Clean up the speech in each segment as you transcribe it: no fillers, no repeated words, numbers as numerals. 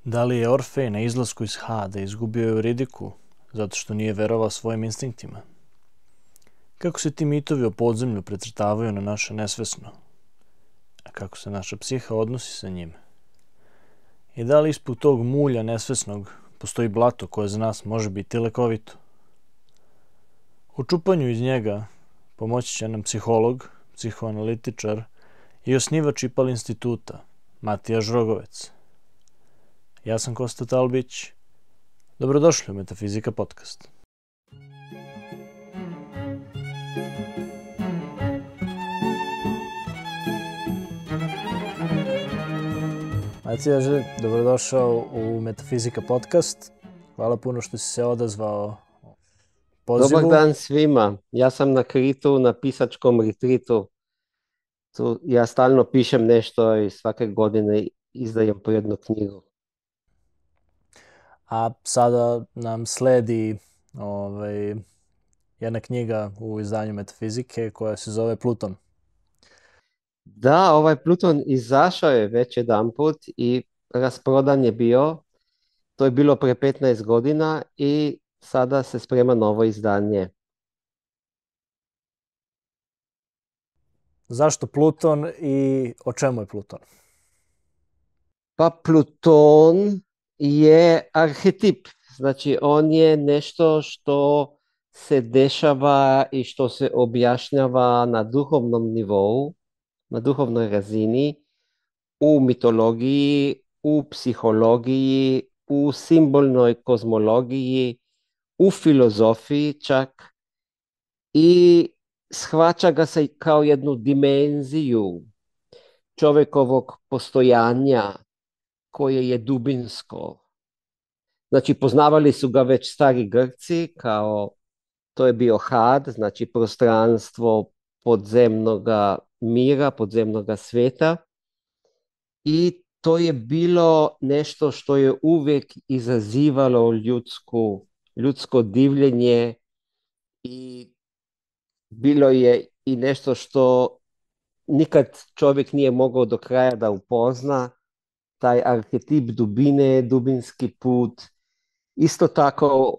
Da li je Orfej na izlasku iz Hada izgubio Euridiku zato što nije verovao svojim instinktima? Kako se ti mitovi o podzemlju precrtavaju na naše nesvesno? A kako se naša psiha odnosi sa njime? I da li ispod tog mulja nesvesnog postoji blato koje za nas može biti lekovito? U čupanju iz njega pomoći će nam psiholog, psihoanalitičar i osnivač IPAL instituta, Matija Žrogovec. Ja sam Kosta Talbić. Dobrodošli u Metafizika podcast. Matija, dobrodošao u Metafizika podcast. Hvala puno što si se odazvao pozivu. Dobar dan svima. Ja sam na Kritu, na pisačkom retritu. Tu ja stalno pišem nešto i svake godine izdajem po jednu knjigu. A sada nam sledi jedna knjiga u izdanju Metafizike koja se zove Pluton. Da, ovaj Pluton izašao je već jedanput i rasprodan je bio. To je bilo pre 15 godina i sada se sprema novo izdanje. Zašto Pluton i o čemu je Pluton? Pa Pluton je arhetip. Znači on je nešto što se dešava i što se objašnjava na duhovnom nivou, na duhovnoj razini, u mitologiji, u psihologiji, u simbolnoj kozmologiji, u filozofiji čak i shvaća ga se kao jednu dimenziju čovjekovog postojanja koje je dubinsko. Znači poznavali su ga već stari Grci kao to je bio Had, znači prostranstvo podzemnoga mira, podzemnoga sveta. I to je bilo nešto što je uvijek izazivalo ljudsko divljenje i bilo je i nešto što nikad čovjek nije mogao do kraja da upozna, taj arhetip dubine, dubinski put. Isto tako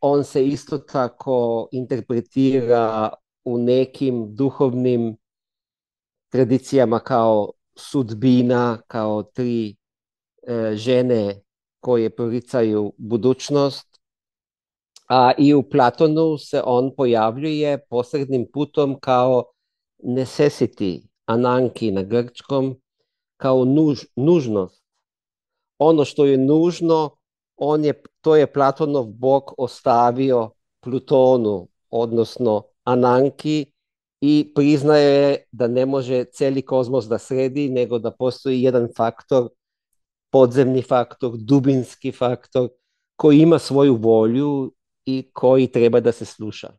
on se isto tako interpretira u nekim duhovnim tradicijama kao sudbina, kao tri žene koje poricaju budućnost. A i u Platonu se on pojavljuje posrednim putom kao necessity, ananki na grčkom, kao nužnost. Ono što je nužno, to je Platonov bog ostavio Plutonu, odnosno Ananki, i priznaje da ne može cijeli kozmos da sredi, nego da postoji jedan faktor, podzemni faktor, dubinski faktor, koji ima svoju volju i koji treba da se sluša.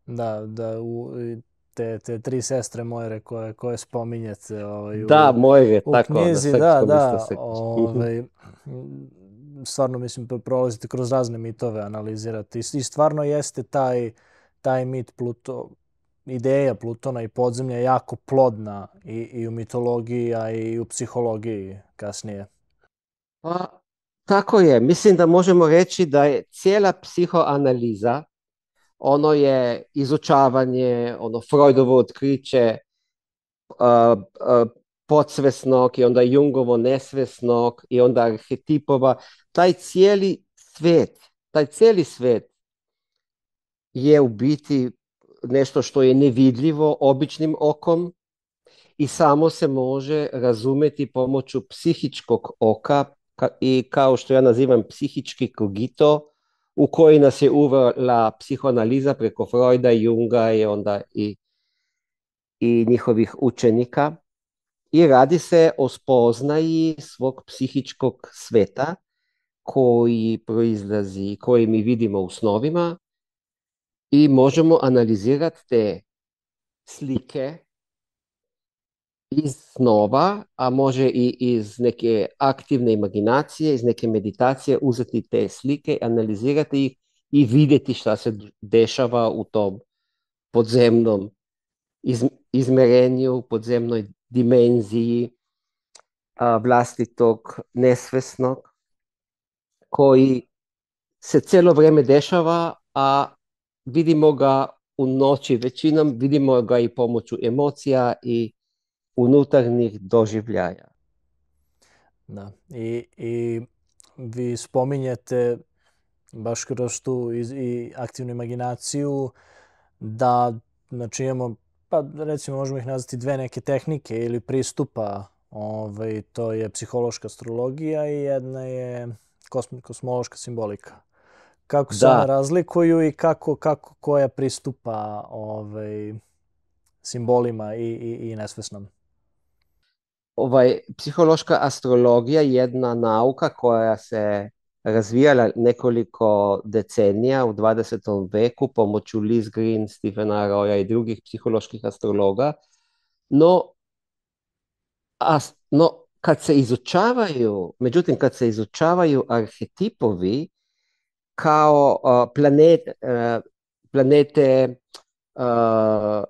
Da, te tri sestre Mojre koje spominjete Da, Mojre, u tako, na knjizi, srpskom isto da, se kaže. stvarno mislim prolazite kroz razne mitove, analizirate i stvarno jeste taj mit ideja Plutona i podzemlja jako plodna i u mitologiji, a i u psihologiji kasnije. Pa, tako je, mislim da možemo reći da je cijela psihoanaliza, ono je izučavanje, ono Freudovo otkriće podsvesnog i onda Jungovo nesvesnog i onda arhetipova, taj cijeli svet je u biti nešto što je nevidljivo običnim okom i samo se može razumjeti pomoću psihičkog oka i kao što ja nazivam psihički kogito, u koji nas je uvela psihoanaliza preko Freuda, Junga i onda i njihovih učenika. I radi se o spoznaji svog psihičkog sveta koji proizlazi, koji mi vidimo u snovima i možemo analizirati te slike iz snova, a može i iz neke aktivne imaginacije, iz neke meditacije uzeti te slike, analizirati ih i vidjeti šta se dešava u tom podzemnom izmerenju, podzemnoj dimenziji. vlastitog nesvesnog koji se cijelo vrijeme dešava, a vidimo ga u noći većinom, vidimo ga i pomoću emocija i unutarnjih doživljaja. Da. I vi spominjete baš kroz tu i aktivnu imaginaciju da, znači, imamo, pa recimo možemo ih nazvati dve neke tehnike ili pristupa. To je psihološka astrologija i jedna je kosmološka simbolika. Kako se one Da, razlikuju i kako koja pristupa simbolima i nesvesnom? psihološka astrologija je jedna nauka koja se razvijala nekoliko decenija u 20. veku pomoću Liz Green, Stephena Roya i drugih psiholoških astrologa. No, kad se izučavaju arhetipovi kao planete,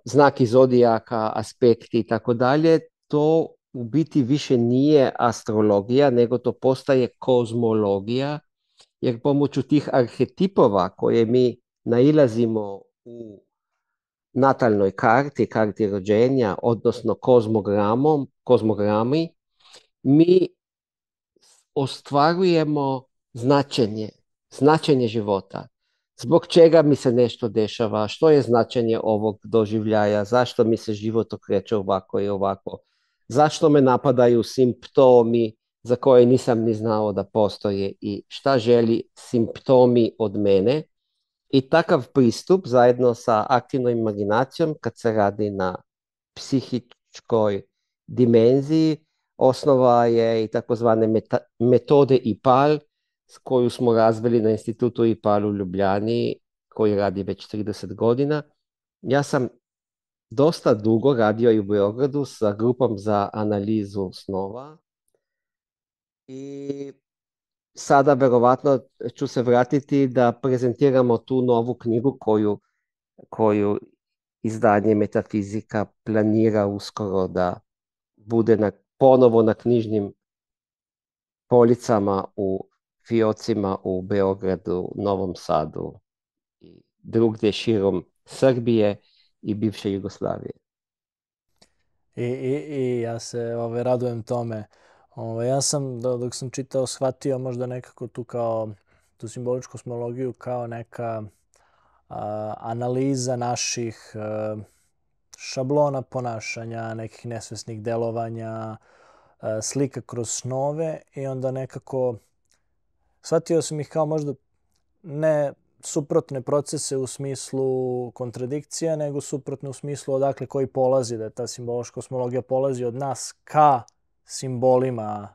znaki zodijaka, aspekti i tako dalje, to u biti više nije astrologija, nego to postaje kozmologija, jer pomoću tih arhetipova koje mi nailazimo u natalnoj karti rođenja, odnosno kozmogrami, mi ostvarujemo značenje života. Zbog čega mi se nešto dešava, što je značenje ovog doživljaja, zašto mi se život okreće ovako i ovako, zašto me napadaju simptomi za koje nisam ni znao da postoje i šta želi simptomi od mene. I takav pristup zajedno sa aktivnom imaginacijom, kad se radi na psihičkoj dimenziji, osnova je i takozvane metode IPAL, koju smo razvili na institutu IPAL u Ljubljani, koji radi već 30 godina. Ja sam dosta dugo radio i u Beogradu sa grupom za analizu snova i sada verovatno ću se vratiti da prezentiramo tu novu knjigu koju izdanje Metafizika planira uskoro da bude ponovo na knjižnim policama u fiocima u Beogradu, Novom Sadu i drugdje širom Srbije i bivše Jugoslavije. I ja se radujem tome. Ja sam, dok sam čitao, shvatio možda nekako tu simboličku kosmologiju kao neka analiza naših šablona ponašanja, nekih nesvesnih delovanja, slika kroz snove i onda nekako shvatio sam ih kao možda ne suprotne procese u smislu kontradikcija, nego suprotne u smislu odakle koji polazi, da je ta simbološka kosmologija polazi od nas ka simbolima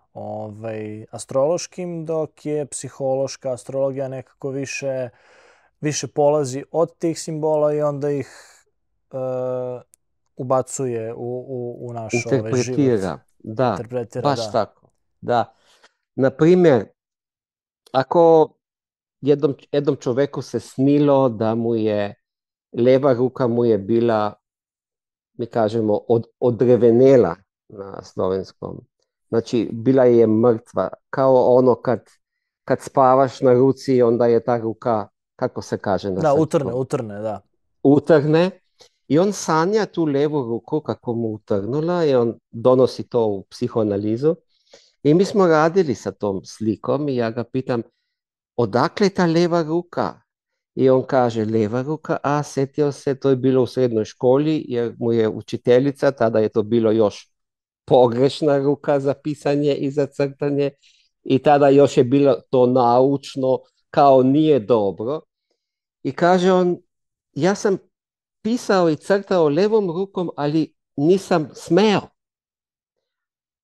astrološkim, dok je psihološka astrologija nekako više polazi od tih simbola i onda ih ubacuje u naš život. Da, Interpretira, baš da. tako. Da. Na primjer, ako jednom čovjeku se snilo da mu je leva ruka mu je bila, mi kažemo, odrevenela na slovenskom. Znači, bila je mrtva. Kao ono kad spavaš na ruci, onda je ta ruka, kako se kaže na srpskom? Utrne, da. Utrne. I on sanja tu levu ruku kako mu utrnula i on donosi to u psihoanalizu. I mi smo radili sa tom slikom i ja ga pitam, odakle je ta leva ruka? I on kaže, leva ruka, sjetio se, to je bilo u srednjoj školi, jer mu je učiteljica, tada je to bilo još pogrešna ruka za pisanje i za crtanje, i tada još je bilo to naučno, kao nije dobro. I kaže on, ja sam pisao i crtao levom rukom, ali nisam smeo.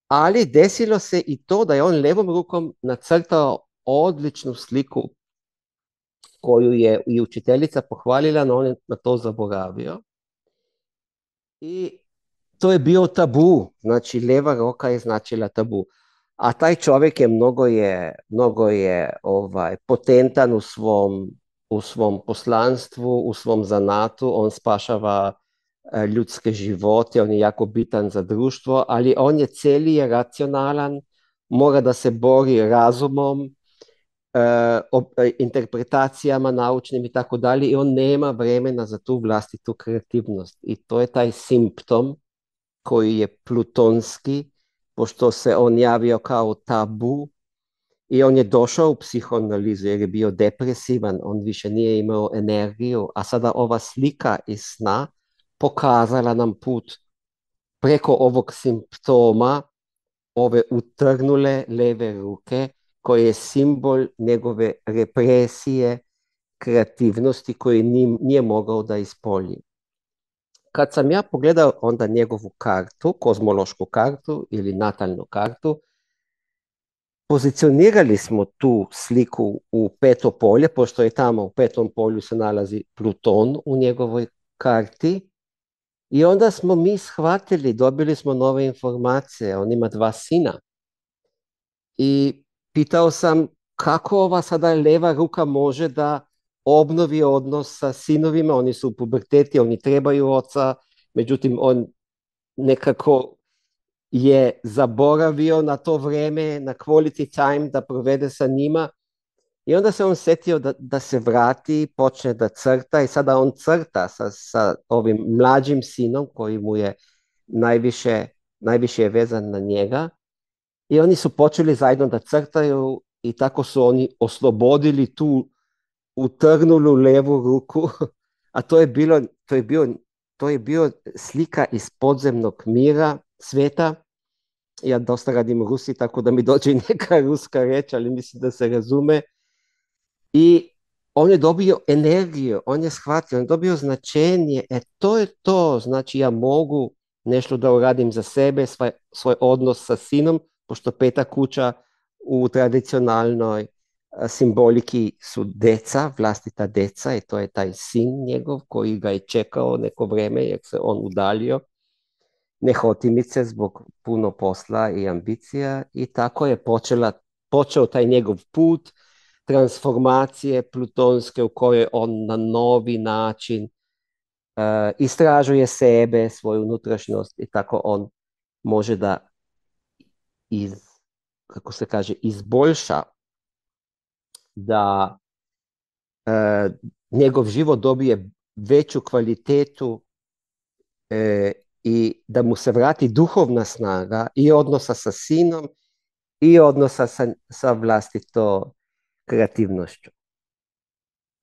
Ali desilo se i to da je on levom rukom nacrtao odličnu sliku koju je i učiteljica pohvalila, no on je na to zaboravio. I to je bio tabu, znači leva ruka je značila tabu. A taj čovjek je mnogo je potentan u svom poslanstvu, u svom zanatu, on spašava ljudske živote, on je jako bitan za društvo, ali on je cijeli je racionalan, mora da se bori razumom, interpretacijama naučnim i tako dalje i on nema vremena za tu vlastitu kreativnost. I to je taj simptom koji je plutonski, pošto se on javio kao tabu i on je došao u psihoanalizu jer je bio depresivan, on više nije imao energiju, a sada ova slika iz sna pokazala nam put preko ovog simptoma, ove utrnule leve ruke, koje je simbol njegove represije, kreativnosti koju nije mogao da ispolji. Kad sam ja pogledao onda njegovu kartu, kozmološku kartu ili natalnu kartu, pozicionirali smo tu sliku u peto polje, pošto je tamo u petom polju se nalazi Pluton u njegovoj karti. I onda smo mi shvatili, dobili smo nove informacije, on ima 2 sina. I pitao sam kako ova sada leva ruka može da obnovi odnos sa sinovima, oni su u puberteti, oni trebaju oca, međutim on nekako je zaboravio na to vreme, na quality time da provede sa njima. I onda se on setio da se vrati, počne da crta i sada on crta sa ovim mlađim sinom koji mu je najviše je vezan na njega. I oni su počeli zajedno da crtaju i tako su oni oslobodili tu utrnulu levu ruku. A to je bio slika iz podzemnog mira sveta. Ja dosta radim u Rusiji, tako da mi dođe i neka ruska reč, ali mislim da se razume. I on je dobio energiju, on je shvatio, on je dobio značenje. To je to, znači ja mogu nešto da uradim za sebe, svoj odnos sa sinom, pošto peta kuća u tradicionalnoj simboliki su deca, vlastita deca i to je taj sin njegov koji ga je čekao neko vreme jer se on udaljio nehotimice zbog puno posla i ambicija i tako je počeo taj njegov put transformacije plutonske u kojoj on na novi način istražuje sebe, svoju unutrašnjost i tako on može da kako se kaže, izboljša da njegov život dobije veću kvalitetu i da mu se vrati duhovna snaga i odnosa sa sinom i odnosa sa vlastito kreativnošću.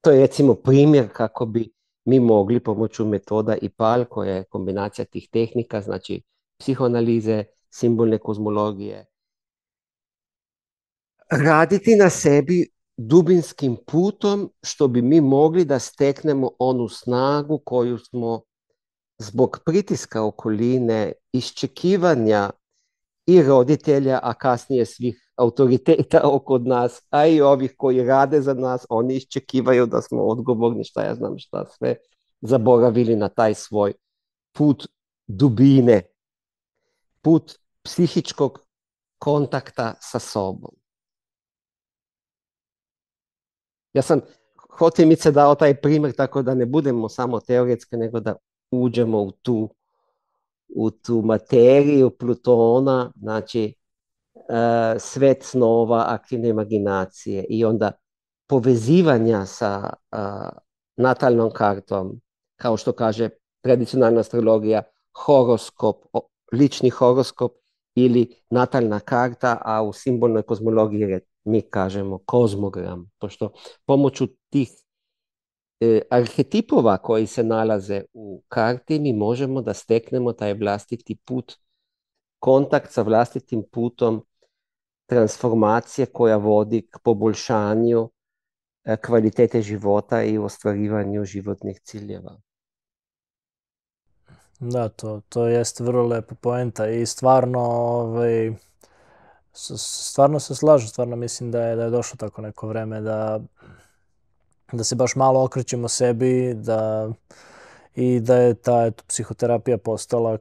To je recimo primjer kako bi mi mogli pomoću metoda IPAL, koja je kombinacija tih tehnika, znači psihoanalize, simbolne kozmologije, raditi na sebi dubinskim putom što bi mi mogli da steknemo onu snagu koju smo zbog pritiska okoline, iščekivanja i roditelja, a kasnije svih autoriteta oko nas, a i ovih koji rade za nas, oni iščekivaju da smo odgovorni, šta ja znam šta sve, zaboravili na taj svoj put dubine, put psihičkog kontakta sa sobom. Ja sam hotimice dao taj primjer tako da ne budemo samo teoretski, nego da uđemo u tu materiju Plutona, znači svet snova, aktivne imaginacije i onda povezivanja sa natalnom kartom, kao što kaže tradicionalna astrologija, horoskop, lični horoskop ili natalna karta, a u simbolnoj kozmologiji mi kažemo kozmogram, pošto pomoću tih arhetipova koji se nalaze u karti mi možemo da steknemo taj vlastiti put, kontakt sa vlastitim putom transformacije koja vodi k poboljšanju kvalitete života i ostvarivanju životnih ciljeva. Da, to jeste vrlo lepa poenta i stvarno se slažem, stvarno mislim da je došlo tako neko vreme da se baš malo okrećemo sebi i da je ta psihoterapija postala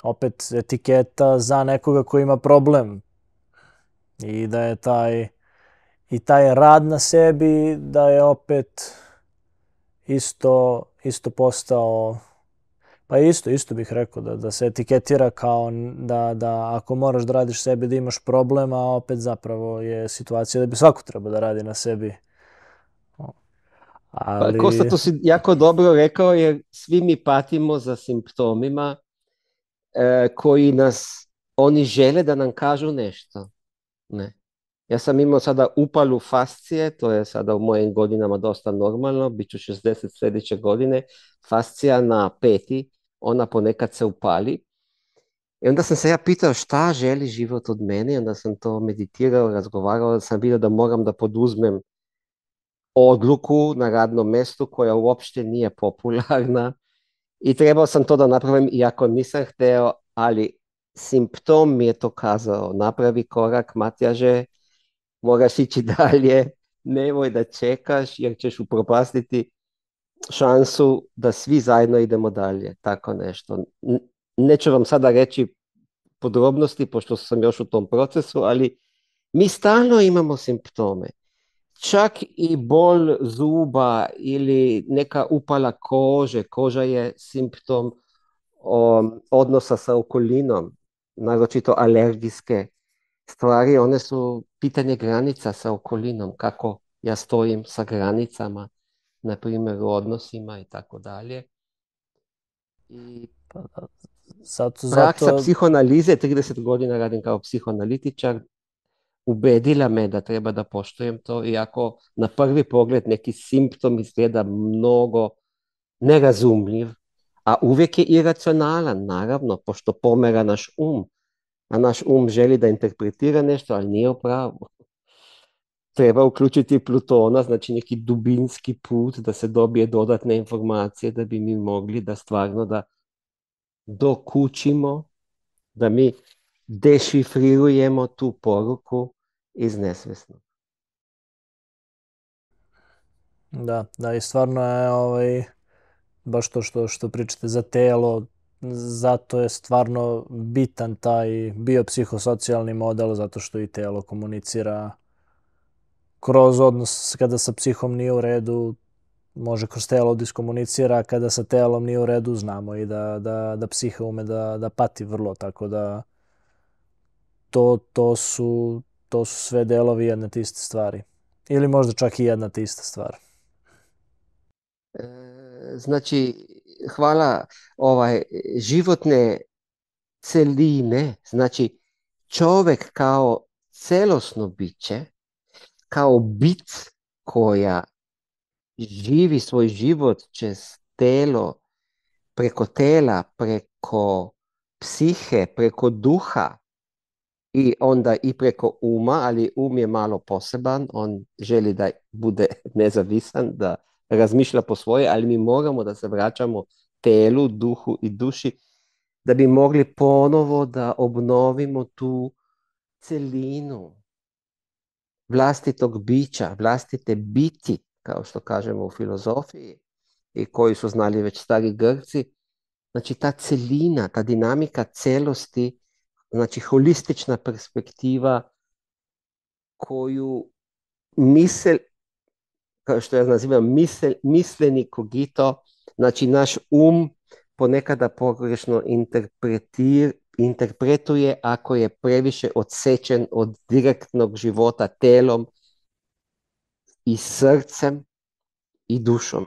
opet etiketa za nekoga koji ima problem i da je taj rad na sebi da je opet isto postao Pa isto bih rekao da se etiketira kao da ako moraš da radiš sebi da imaš problem, a opet zapravo je situacija da bi svako trebao da radi na sebi. Pa Kosta, Ali, to si jako dobro rekao, jer svi mi patimo za simptomima koji nas, oni žele da nam kažu nešto. Ne. Ja sam imao sada upalu fascije, to je sada u mojim godinama dosta normalno, bit ću 60 sljedeće godine, fascija na peti, ona ponekad se upali. I onda sam se ja pitao šta želi život od mene, i onda sam to meditirao, razgovarao, sam vidio da moram da poduzmem odluku na radnom mjestu koja uopšte nije popularna i trebao sam to da napravim iako nisam hteo, ali simptom mi je to kazao, napravi korak, Matjaže, moraš ići dalje, nemoj da čekaš jer ćeš upropastiti šansu da svi zajedno idemo dalje, tako nešto. Neću vam sada reći podrobnosti, pošto sam još u tom procesu, ali mi stalno imamo simptome. Čak i bol zuba ili neka upala kože, koža je simptom odnosa sa okolinom, naročito alergijske stvari, one su pitanje granica sa okolinom, kako ja stojim sa granicama, na primjer u odnosima i tako dalje. I pa zato, praksa zato, psihoanalize, 30 godina radim kao psihoanalitičar, ubedila me da treba da poštujem to, iako na prvi pogled neki simptom izgleda mnogo nerazumljiv, a uvijek je iracionalan, naravno, pošto pomera naš a naš želi da interpretira nešto, ali nije u pravu. Treba uključiti Plutona, znači neki dubinski put da se dobije dodatne informacije da bi mi mogli da stvarno da dokučimo, da mi dešifrirujemo tu poruku iz nesvesnog. da i stvarno je baš to što pričate za telo, zato je stvarno bitan taj biopsihosocijalni model, zato što i telo komunicira kroz odnos kada sa psihom nije u redu, može kroz telo da iskomunicira, kada sa telom nije u redu, znamo i da psiha ume da pati vrlo, tako da to su sve delovi jedne te iste stvari. Ili možda čak i jedna te ista stvar. Znači, hvala životne celine, znači čovjek kao celosno biće, kao bit koja živi svoj život čez telo, preko tela, preko psihe, preko duha i onda i preko ali je malo poseban, on želi da bude nezavisan, da razmišlja po svoje, ali mi moramo da se vraćamo telu, duhu i duši da bi mogli ponovo da obnovimo tu celinu vlastitog bića, vlastite biti, kao što kažemo u filozofiji i koji su znali već stari Grci. Znači ta celina, ta dinamika celosti, znači holistična perspektiva koju kao što ja nazivam, misleni kogito, znači naš ponekada pogrešno interpretuje ako je previše odsečen od direktnog života telom i srcem i dušom.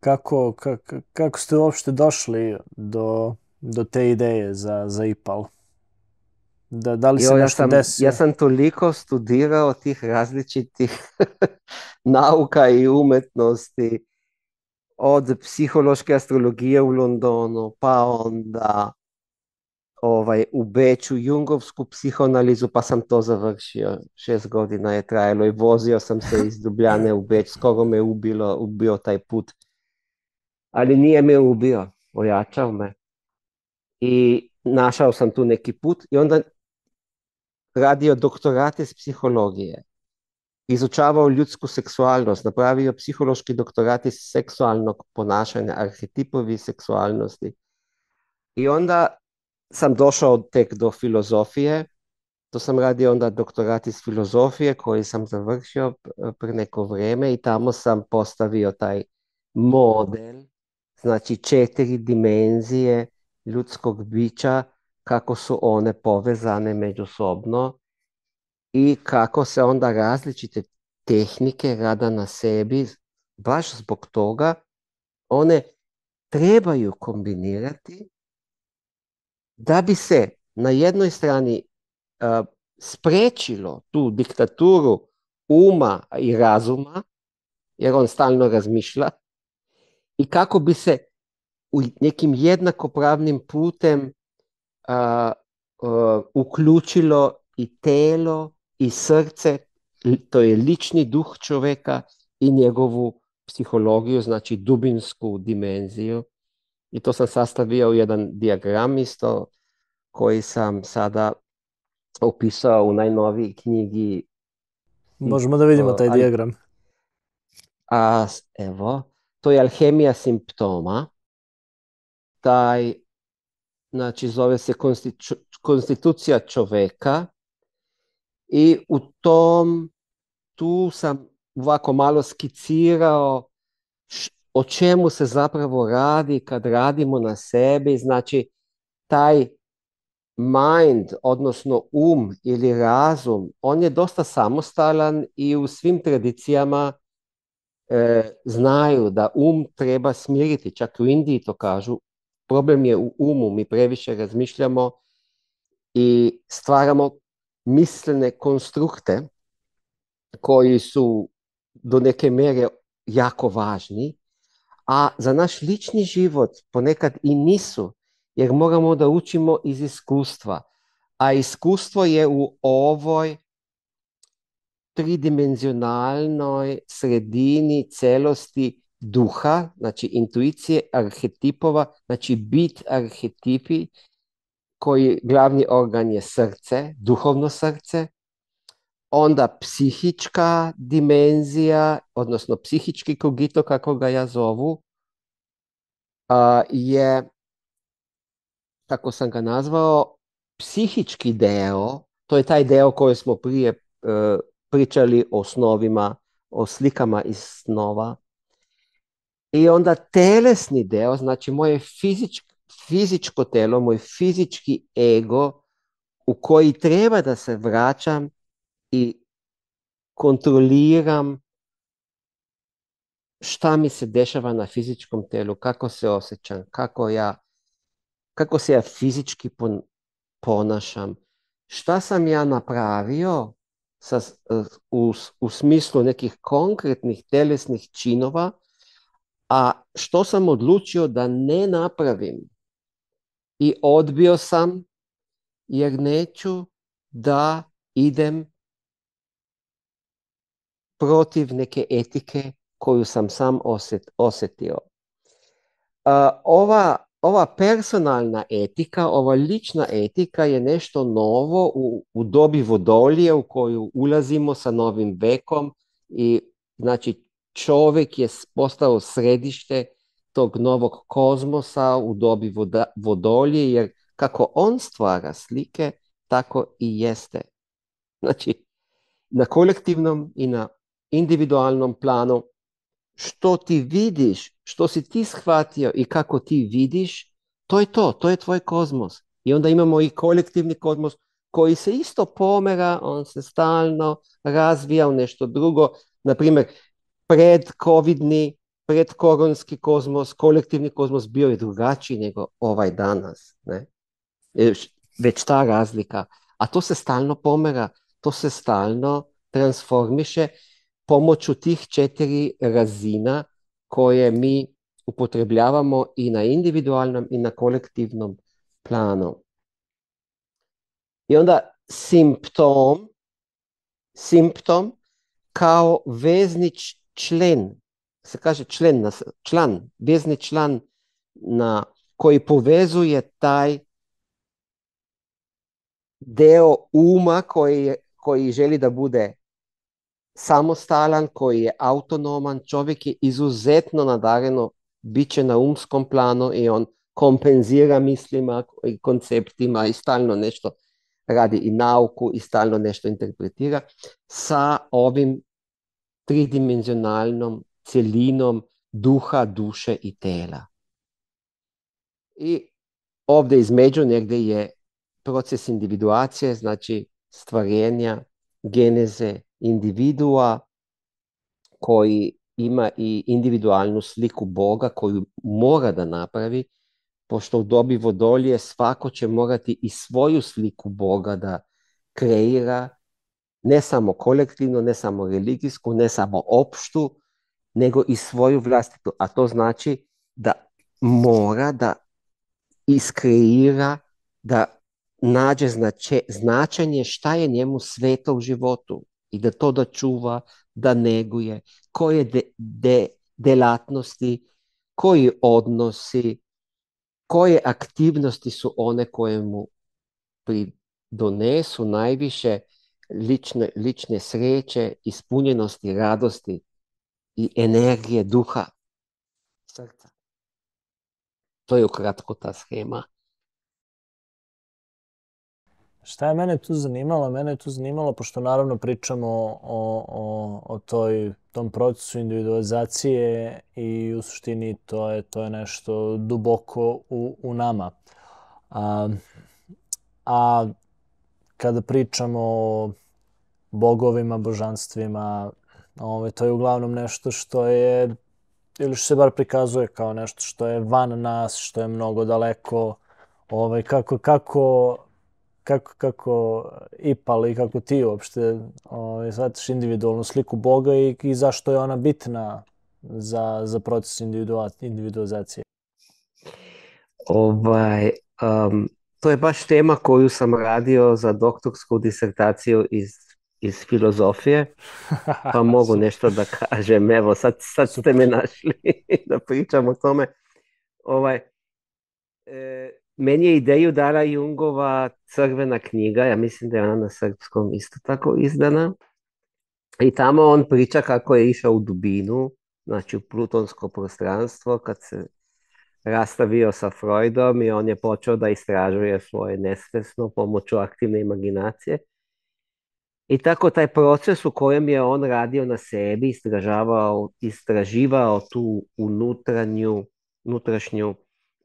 Kako ste uopšte došli do te ideje za IPAL? Da li se nešto Ja desio? sam toliko studirao tih različitih nauka i umetnosti, od psihološke astrologije u Londonu, pa onda u Beču jungovsku psihoanalizu, pa sam to završio. 6 godina je trajalo i vozio sam se iz Ljubljane u Beč, skoro me ubio taj put. Ali nije me ubio, ojačao me. I našao sam tu neki put i onda radio doktorat iz psihologije. Izučavao ljudsku seksualnost, napravio psihološki doktorat iz seksualnog ponašanja, arhetipovi seksualnosti. I onda sam došao tek do filozofije, to sam radio onda doktorat iz filozofije koji sam završio prije neko vrijeme i tamo sam postavio taj model, znači 4 dimenzije ljudskog bića, kako su one povezane međusobno i kako se onda različite tehnike rada na sebi, baš zbog toga, one trebaju kombinirati da bi se na jednoj strani spriječilo tu diktaturu uma i razuma, jer on stalno razmišlja, i kako bi se u nekim jednakopravnim putem uključilo i telo i srce, to je lični duh čovjeka i njegovu psihologiju, znači dubinsku dimenziju. I to sam sastavio u jedan dijagram isto, koji sam sada opisao u najnoviji knjigi. Možemo da vidimo taj dijagram. Evo, to je alhemija simptoma. Taj, znači, zove se konstitucija čovjeka i tu sam ovako malo skicirao o čemu se zapravo radi kad radimo na sebi. Znači, taj mind, odnosno ili razum, on je dosta samostalan i u svim tradicijama znaju da treba smiriti. Čak u Indiji to kažu. Problem je u umu, mi previše razmišljamo i stvaramo mislene konstrukte koji su do neke mjere jako važni, a za naš lični život ponekad i nisu, jer moramo da učimo iz iskustva. A iskustvo je u ovoj tridimenzionalnoj sredini celosti duha, znači intuicije, arhetipova, znači bit arhetipi, koji glavni organ je srce, duhovno srce, onda psihička dimenzija, odnosno psihički kogito, kako ga ja zovu, je, kako sam ga nazvao, psihički deo, to je taj deo koji smo prije pričali o snovima, o slikama iz snova. I onda telesni deo, znači moje fizičko telo, moj fizički ego, u koji treba da se vraćam i kontroliram šta mi se dešava na fizičkom telu, kako se osjećam, kako se ja fizički ponašam, šta sam ja napravio u smislu nekih konkretnih telesnih činova, a što sam odlučio da ne napravim i odbio sam jer neću da idem protiv neke etike koju sam sam osjetio. Ova personalna etika, ova lična etika je nešto novo u dobi vodolije u koju ulazimo sa novim vekom i znači čovjek je postao središte tog novog kozmosa u dobi vodolije, jer kako on stvara slike, tako i jeste. Znači, na kolektivnom i na individualnom planu, što ti vidiš, što si ti shvatio i kako ti vidiš, to je tvoj kozmos. I onda imamo i kolektivni kozmos koji se isto pomera, on se stalno razvija u nešto drugo. Naprimjer, predkoronski kozmos, kolektivni kozmos bio je drugačiji nego ovaj danas. Ne? Već ta razlika. A to se stalno pomera, to se stalno transformiše pomoću tih 4 razina koje mi upotrebljavamo i na individualnom i na kolektivnom planu. I onda simptom kao vezni člen, se kaže vezni član koji povezuje taj deo uma koji želi da bude samostalan, koji je autonoman. Čovjek je izuzetno nadareno biće na umskom planu i on kompenzira mislima i konceptima i stalno nešto radi i nauku i stalno nešto interpretira, sa ovim tridimenzionalnom cjelinom duha, duše i tela. I ovdje između negdje je proces individuacije, znači stvarenja, geneze individua koji ima i individualnu sliku Boga koju mora da napravi, pošto u dobi vodolije svako će morati i svoju sliku Boga da kreira, ne samo kolektivno, ne samo religijsku, ne samo opštu, nego i svoju vlastitu. A to znači da mora da iskreira, da nađe značenje šta je njemu sveto u životu i da to da čuva, da neguje, koje delatnosti, koji odnosi, koje aktivnosti su one koje mu pridonesu najviše lične sreće, ispunjenosti, radosti i energije duha, srca. To je ukratko ta schema. Šta je mene tu zanimalo? Mene je tu zanimalo, pošto naravno pričamo o tom procesu individualizacije i u suštini to je nešto duboko u nama. A kada pričamo o bogovima, božanstvima, to je uglavnom nešto što je, ili što se bar prikazuje kao nešto što je van nas, što je mnogo daleko, kako Ipal i kako ti uopšte shvataš individualnu sliku Boga i zašto je ona bitna za proces individualizacije? To je baš tema koju sam radio za doktorsku disertaciju iz filozofije, pa mogu nešto da kažem. Evo, sad ste me našli da pričam o tome. Meni je ideju dala Jungova Crvena knjiga, ja mislim da je ona na srpskom isto tako izdana. I tamo on priča kako je išao u dubinu, znači u plutonsko prostranstvo, kad se rastavio sa Freudom i on je počeo da istražuje svoje nesvesno pomoću aktivne imaginacije. I tako taj proces u kojem je on radio na sebi, istraživao tu unutrašnju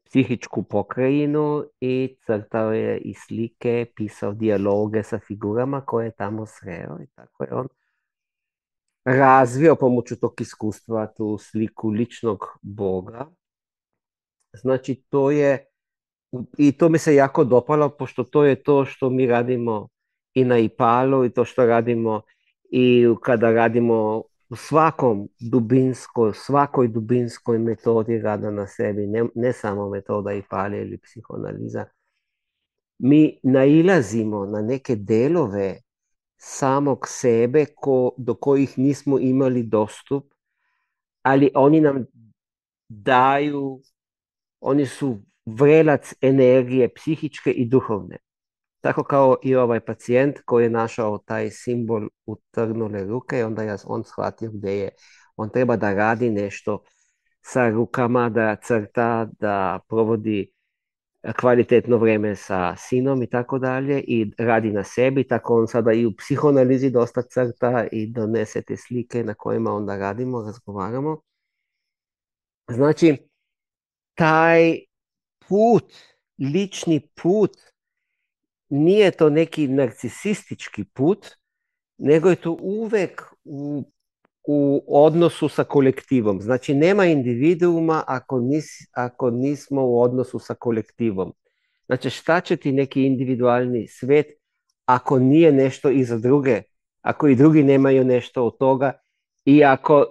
psihičku pokrajinu i crtao je i slike, pisao dijaloge sa figurama koje je tamo sreo i tako je on razvio pomoću tog iskustva tu sliku ličnog Boga. Znači i to mi se jako dopalo, pošto to je to što mi radimo i na Ipalu i to što radimo i kada radimo u svakoj dubinskoj metodi rada na sebi, ne samo metoda Ipale ili psihoanaliza. Mi nailazimo na neke delove samog sebe do kojih nismo imali dostup, ali oni nam daju, oni su vrelac energije psihičke i duhovne. Tako kao i ovaj pacijent koji je našao taj simbol utrnule ruke i onda je on shvatio gdje je. On treba da radi nešto sa rukama, da crta, da provodi kvalitetno vrijeme sa sinom i tako dalje i radi na sebi. Tako on sada i u psihoanalizi dosta crta i donese te slike na kojima onda radimo, razgovaramo. Znači, taj put, lični put, nije to neki narcisistički put, nego je to uvek u odnosu sa kolektivom. Znači, nema individuuma ako nismo u odnosu sa kolektivom. Znači, šta će ti neki individualni svet ako nije nešto i za druge, ako i drugi nemaju nešto od toga i ako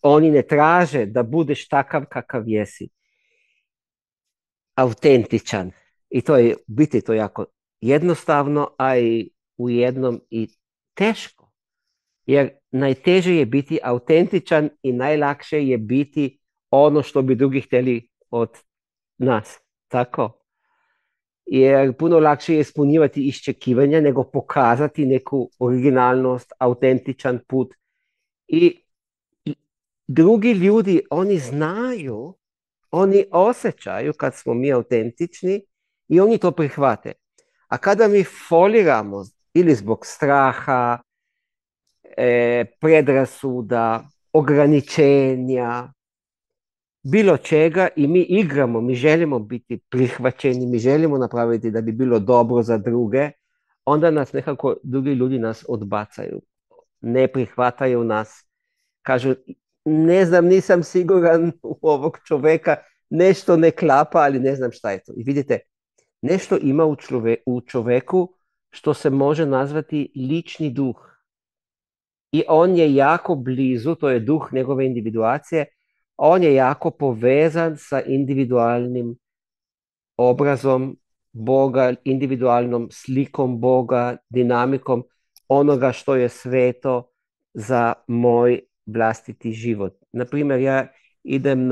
oni ne traže da budeš takav kakav jesi. Autentičan. I to je biti to jako jednostavno, a i u jednom i teško. Jer najteže je biti autentičan i najlakše je biti ono što bi drugi htjeli od nas. Tako? Jer puno lakše je ispunjivati iščekivanja nego pokazati neku originalnost, autentičan put. I drugi ljudi, oni znaju, oni osjećaju kad smo mi autentični i oni to prihvate. A kada mi foliramo ili zbog straha, predrasuda, ograničenja, bilo čega i mi igramo, mi želimo biti prihvaćeni, mi želimo napraviti da bi bilo dobro za druge, onda nas nekako drugi ljudi nas odbacaju, ne prihvataju nas, kažu ne znam, nisam siguran u ovog čovjeka, nešto ne klapa, ali ne znam šta je to. I vidite, nešto ima u čovjeku što se može nazvati lični duh. I on je jako blizu, to je duh njegove individuacije, on je jako povezan sa individualnim obrazom Boga, individualnom slikom Boga, dinamikom onoga što je sveto za moj vlastiti život. Naprimjer, ja idem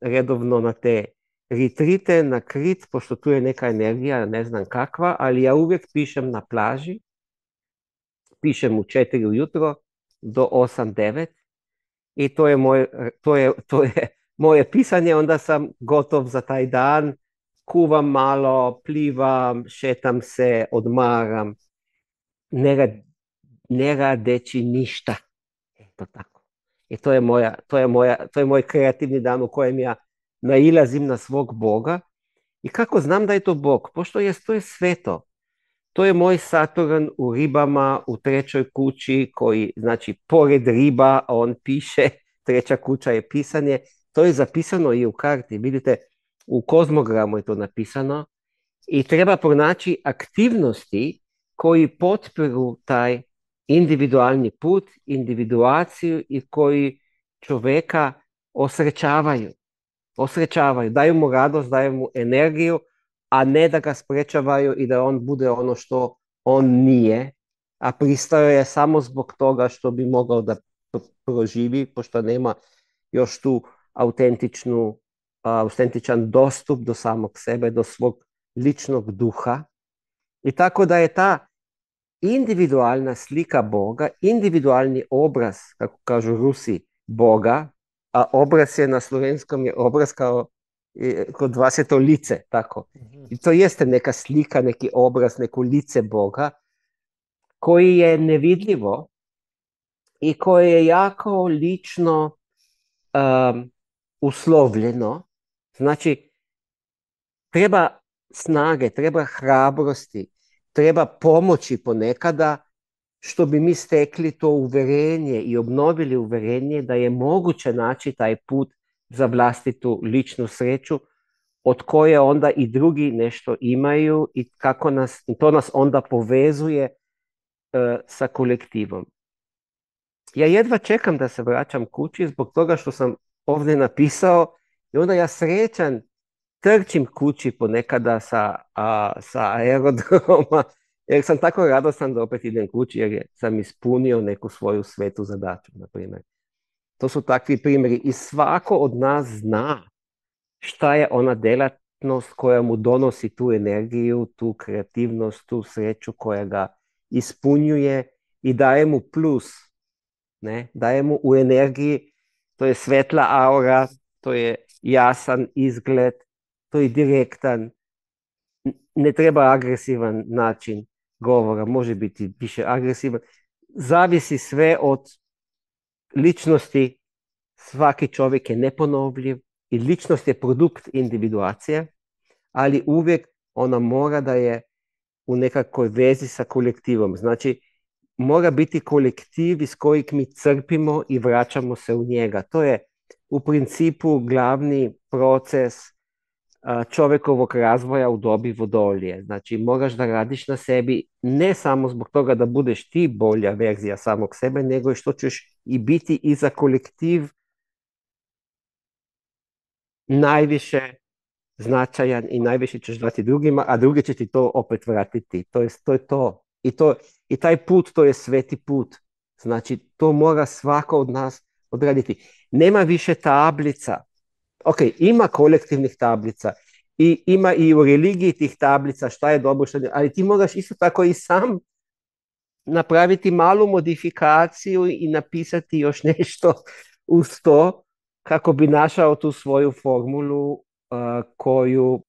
redovno na te retrite, na Krit, pošto tu je neka energija, ne znam kakva, ali ja uvijek pišem na plaži, pišem u 4 ujutro do 8-9 i to je moje pisanje, onda sam gotov za taj dan, kuvam malo, plivam, šetam se, odmaram, ne radeći ništa. Eto tako. I to je moj kreativni dan u kojem ja nailazim na svog Boga. I kako znam da je to Bog? Pošto to je sveto. To je moj Saturn u ribama, u 3. kući, koji, znači, pored riba, on piše, 3. kuća je pisanje. To je zapisano i u karti. Vidite, u kozmogramu je to napisano. I treba pronaći aktivnosti koji potpiru taj individualni put, individuaciju i koji čovjeka osrećavaju, daju mu radost, daju mu energiju, a ne da ga sprečavaju i da on bude ono što on nije, a pristao je samo zbog toga što bi mogao da proživi, pošto nema još tu autentičan dostup do samog sebe, do svog ličnog duha. I tako da je ta individualna slika Boga, individualni obraz, kako kažu Rusi, Boga, a obraz je na slovenskom je obraz kao kod vas je to lice, tako. I to jeste neka slika, neki obraz, neko lice Boga, koji je nevidljivo i koje je jako lično uslovljeno. Znači, treba snage, treba hrabrosti, treba pomoći ponekada što bi mi stekli to uverenje i obnovili uverenje da je moguće naći taj put za vlastitu ličnu sreću od koje onda i drugi nešto imaju i to nas onda povezuje sa kolektivom. Ja jedva čekam da se vraćam kući zbog toga što sam ovdje napisao i onda ja srećan trčim kući ponekada sa aerodroma jer sam tako radostan da opet idem kući jer sam ispunio neku svoju svetu zadaću, na primjer. To su takvi primjeri i svako od nas zna šta je ona djelatnost koja mu donosi tu energiju, tu kreativnost, tu sreću koja ga ispunjuje i daje mu plus, ne? Daje mu u energiji, to je svetla aura, to je jasan izgled, to je direktan, ne treba agresivan način govora, može biti više agresivan, zavisi sve od ličnosti, svaki čovjek je neponovljiv i ličnost je produkt individuacije, ali uvijek ona mora da je u nekakvoj vezi sa kolektivom. Znači, mora biti kolektiv iz kojeg mi crpimo i vraćamo se u njega. To je u principu glavni proces čovjekovog razvoja u dobi vodolije. Znači, moraš da radiš na sebi ne samo zbog toga da budeš ti bolja verzija samog sebe, nego i što ćeš i biti i za kolektiv najviše značajan i najviše ćeš dati drugima, a drugi će ti to opet vratiti. To je to. I taj put, to je sveti put. Znači, to mora svako od nas odraditi. Nema više tablica. Ok, ima kolektivnih tablica i ima i u religiji tih tablica šta je dobro, šta ne, ali ti moraš isto tako i sam napraviti malu modifikaciju i napisati još nešto uz to kako bi našao tu svoju formulu koju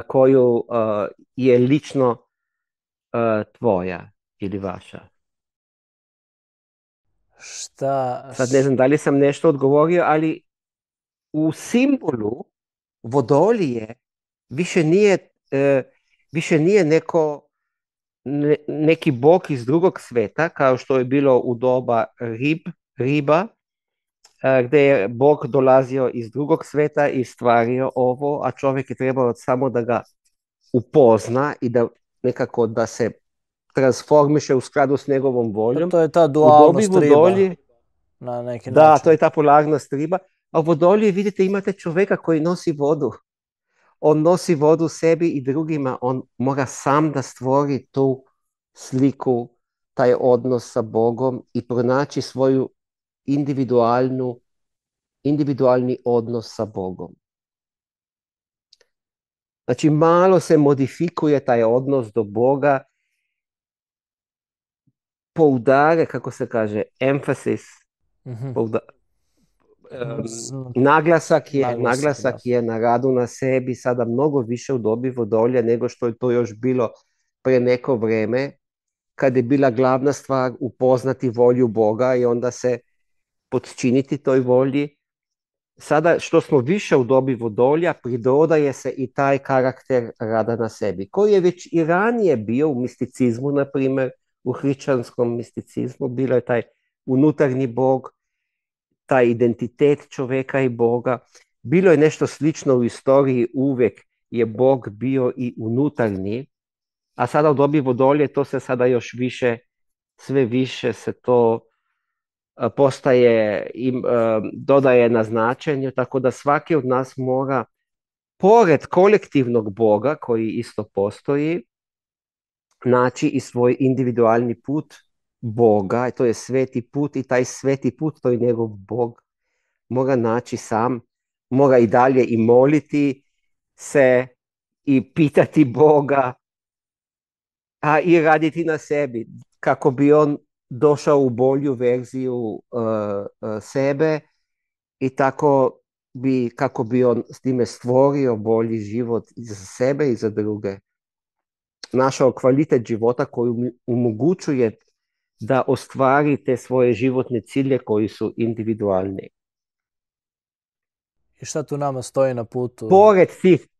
koju je lično tvoja ili vaša. Šta... Sad ne znam da li sam nešto odgovorio, ali u simbolu vodolije više nije neki bog iz drugog sveta, kao što je bilo u doba riba, gdje je bog dolazio iz drugog sveta i stvario ovo, a čovjek je trebao samo da ga upozna i da nekako da se transformiše u skladu s njegovom Pa voljom. to je ta U dobi dualnost riba, vodolje, na neki da, to način. je ta polarnost riba, a u vodolje vidite imate čovjeka koji nosi vodu. On nosi vodu sebi i drugima, on mora sam da stvori tu sliku, taj odnos sa Bogom i pronaći svoju individualni odnos sa Bogom. Znači malo se modifikuje taj odnos do Boga, poudare, kako se kaže, emphasis, Mhm. naglasak Naglasak, da. je na radu na sebi sada mnogo više u dobi vodolja nego što je to još bilo pre neko vreme, kad je bila glavna stvar upoznati volju Boga i onda se podčiniti toj volji. Sada što smo više u dobi vodolja, pridodaje se i taj karakter rada na sebi, koji je već i ranije bio u misticizmu, na primjer, u hrišćanskom misticizmu, bilo je taj unutarnji Bog, taj identitet čovjeka i Boga. Bilo je nešto slično u istoriji, uvijek je Bog bio i unutarnji, a sada u dobi vodolje to se sada još više, sve više se to postaje, dodaje na značenju, tako da svaki od nas mora, pored kolektivnog Boga, koji isto postoji, naći i svoj individualni put Boga, i to je sveti put i taj sveti put, to je njegov Bog, mora naći sam, mora i dalje i moliti se i pitati Boga, a i raditi na sebi, kako bi on došao u bolju verziju sebe i kako bi on s time stvorio bolji život i za sebe i za druge. Našao kvalitet života koji mu omogućuje da ostvari te svoje životne cilje koji su individualni. I šta tu nama stoji na putu?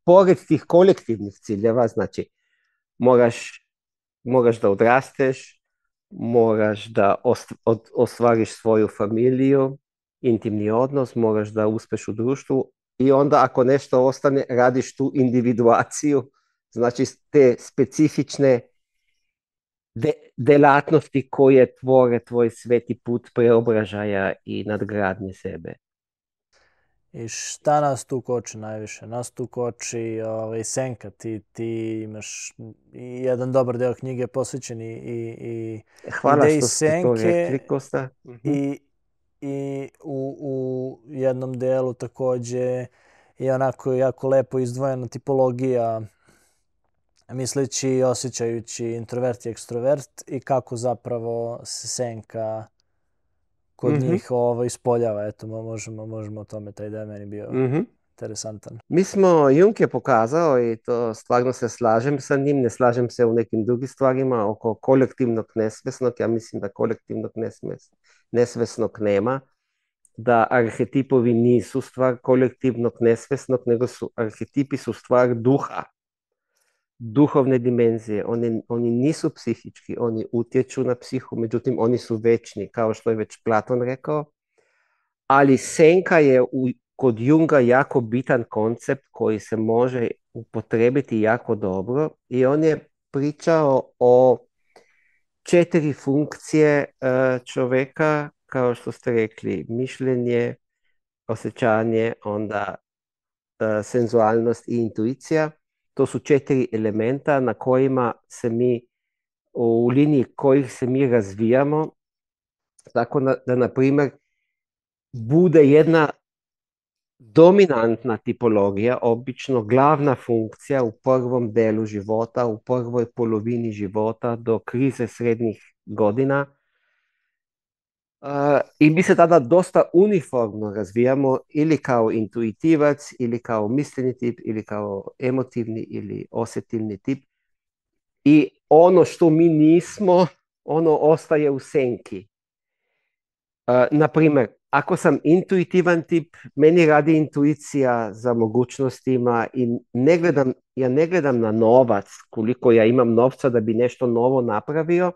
Pored tih kolektivnih ciljeva, znači moraš da odrasteš, moraš da ostvariš svoju familiju, intimni odnos, moraš da uspeš u društvu i onda ako nešto ostane, radiš tu individuaciju, znači te specifične delatnosti koje tvore tvoj sveti put preobražaja i nadgradnje sebe. I šta nas tu koči najviše? Nas tu koči senka. Ti imaš jedan dobar deo knjige posvećen i Hvala ideji što ste to senke rekli, Kosta. i u jednom delu takođe je onako jako lepo izdvojena tipologija, misleći i osjećajući introvert i ekstrovert i kako zapravo se senka kod njih ispoljava. Eto, možemo o tome, taj deo meni bio interesantan. Jung je pokazao, i to stvarno se slažem sa njim, ne slažem se u nekim drugim stvarima oko kolektivnog nesvesnog, ja mislim da kolektivnog nesvesnog nema, da arhetipovi nisu stvar kolektivnog nesvesnog, nego arhetipi su stvar duha, duhovne dimenzije. Oni nisu psihički, oni utječu na psihu, međutim oni su večni, kao što je već Platon rekao, ali senka je kod Junga jako bitan koncept koji se može upotrebiti jako dobro i on je pričao o 4 funkcije čovjeka, kao što ste rekli, mišljenje, osjećanje, onda senzualnost i intuicija. To su 4 elementa na kojima se mi, u liniji kojih se mi razvijamo, tako da, na primjer, bude jedna dominantna tipologija, obično glavna funkcija u prvom delu života, u prvoj polovini života do krize srednjih godina, I mi se tada dosta uniformno razvijamo ili kao intuitivac, ili kao misleni tip, ili kao emotivni ili osjetilni tip. I ono što mi nismo, ono ostaje u senki. Na primjer, ako sam intuitivan tip, meni radi intuicija za mogućnostima i ja ne gledam na novac, koliko ja imam novca da bi nešto novo napravio,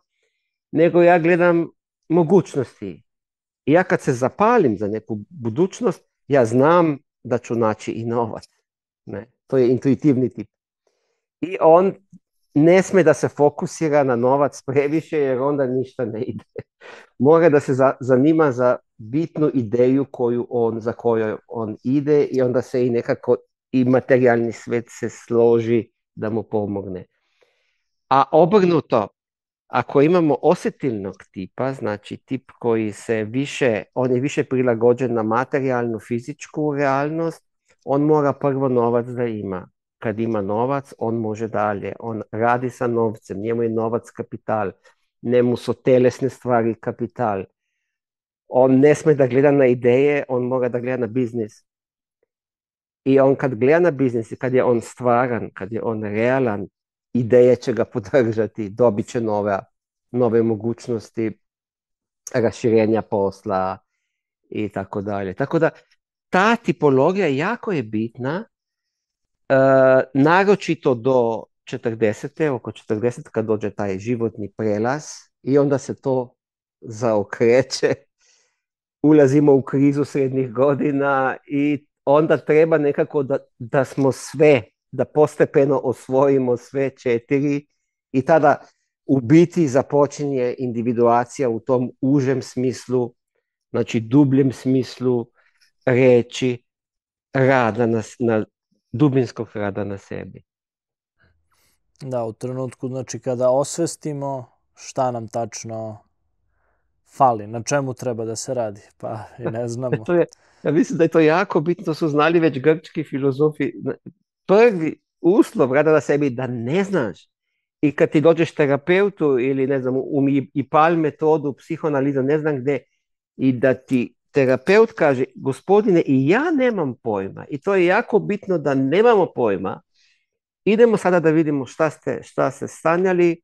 nego ja gledam mogućnosti. I ja kad se zapalim za neku budućnost, ja znam da ću naći i novac. Ne? To je intuitivni tip. I on ne smije da se fokusira na novac previše jer onda ništa ne ide. Mora da se zanima za bitnu ideju za kojoj on ide i onda se i nekako i materijalni svet se složi da mu pomogne. A obrnuto, ako imamo osjetilnog tipa, znači tip koji on je više prilagođen na materijalnu, fizičku realnost, on mora prvo novac da ima. Kad ima novac, on može dalje. On radi sa novcem, njemu je novac kapital. Njemu su telesne stvari kapital. On ne sme da gleda na ideje, on mora da gleda na biznis. I on kad gleda na biznis i kad je on stvaran, kad je on realan, ideje će ga podržati, dobit će nove mogućnosti raširenja posla i tako dalje. Tako da ta tipologija jako je bitna, naročito do 40. oko 40. kad dođe taj životni prelaz i onda se to zaokreće. Ulazimo u krizu srednjih godina i onda treba nekako da smo sve, da postepeno osvojimo sve 4 i tada u biti započinje individuacija u tom užem smislu, znači dubljem smislu reći rada dubinskog rada na sebi. Da, u trenutku, znači kada osvestimo šta nam tačno fali, na čemu treba da se radi, pa i ne znamo. Ja mislim da je to jako bitno, su znali već grčki filozofi. Prvi uslov rada na sebi da ne znaš. I kad ti dođeš terapeutu ili ne znam, i pal metodu, psihoanalizu, ne znam gde, i da ti terapeut kaže, gospodine, i ja nemam pojma. I to je jako bitno da nemamo pojma. Idemo sada da vidimo šta ste sanjali,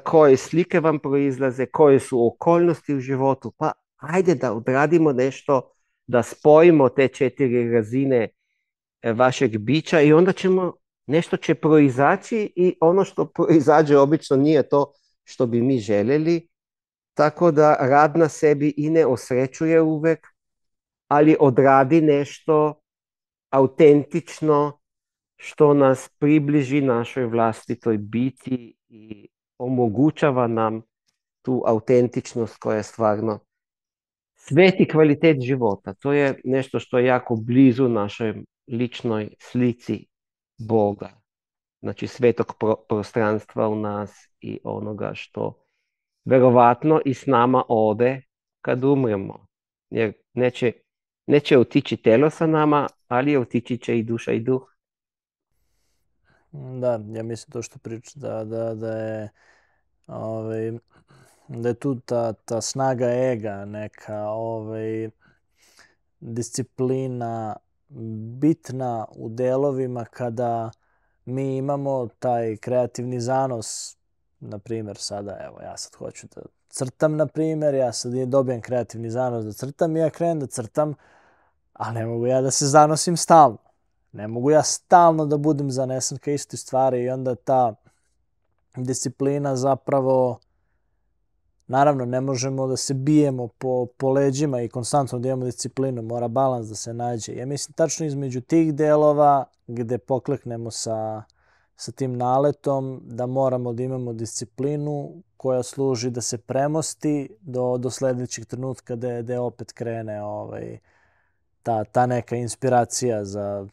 koje slike vam proizlaze, koje su okolnosti u životu. Pa ajde da odradimo nešto, da spojimo te 4 razine vašeg bića i onda nešto će proizaći i ono što proizađe obično nije to što bi mi željeli. Tako da rad na sebi i ne osrećuje uvek, ali odradi nešto autentično što nas približi našoj vlastitoj biti i omogućava nam tu autentičnost koja je stvarno sveti kvalitet života. To je nešto što je jako blizu našoj ličnoj slici Boga. Znači svetog prostranstva u nas i onoga što verovatno i s nama ode kad umremo. Jer neće otići telo sa nama, ali otići će i duša i duh. Da, ja mislim to što priča da je tu ta snaga ega, neka disciplina bitna u delovima kada mi imamo taj kreativni zanos. Na primjer, sada, evo, ja sad hoću da crtam, na primjer, ja sad dobijem kreativni zanos da crtam i ja krenem da crtam, ali ne mogu ja da se zanosim stalno. Ne mogu ja stalno da budem zanesen ka isti stvari i onda ta disciplina zapravo, naravno ne možemo da se bijemo po leđima i konstantno da imamo disciplinu, mora balans da se nađe. Ja mislim tačno između tih delova gde pokleknemo sa tim naletom da moramo da imamo disciplinu koja služi da se premosti do sledećeg trenutka gde opet krene ta neka inspiracija za